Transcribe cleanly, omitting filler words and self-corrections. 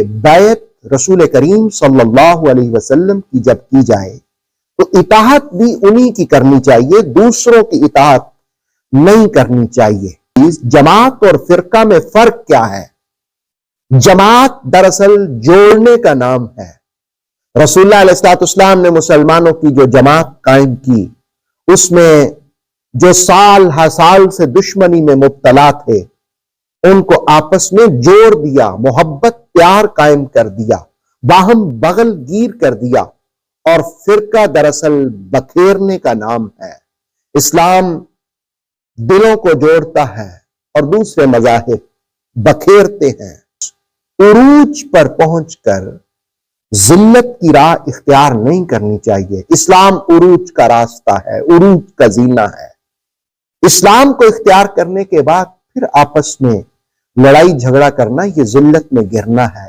بیعت رسول کریم صلی اللہ علیہ وسلم کی جب کی جائے تو اطاعت بھی انہی کی کرنی چاہیے، دوسروں کی اطاعت نہیں کرنی چاہیے۔ جماعت اور فرقہ میں فرق کیا ہے؟ جماعت دراصل جوڑنے کا نام ہے۔ رسول اللہ علیہ السلام نے مسلمانوں کی جو جماعت قائم کی، اس میں جو سال ہر سال سے دشمنی میں مبتلا تھے ان کو آپس میں جوڑ دیا، محبت پیار قائم کر دیا، باہم بغل گیر کر دیا۔ اور فرقہ دراصل بکھیرنے کا نام ہے۔ اسلام دلوں کو جوڑتا ہے اور دوسرے مذاہب بکھیرتے ہیں۔ عروج پر پہنچ کر ذلت کی راہ اختیار نہیں کرنی چاہیے۔ اسلام عروج کا راستہ ہے، عروج کا زینہ ہے۔ اسلام کو اختیار کرنے کے بعد پھر آپس میں لڑائی جھگڑا کرنا یہ ذلت میں گرنا ہے۔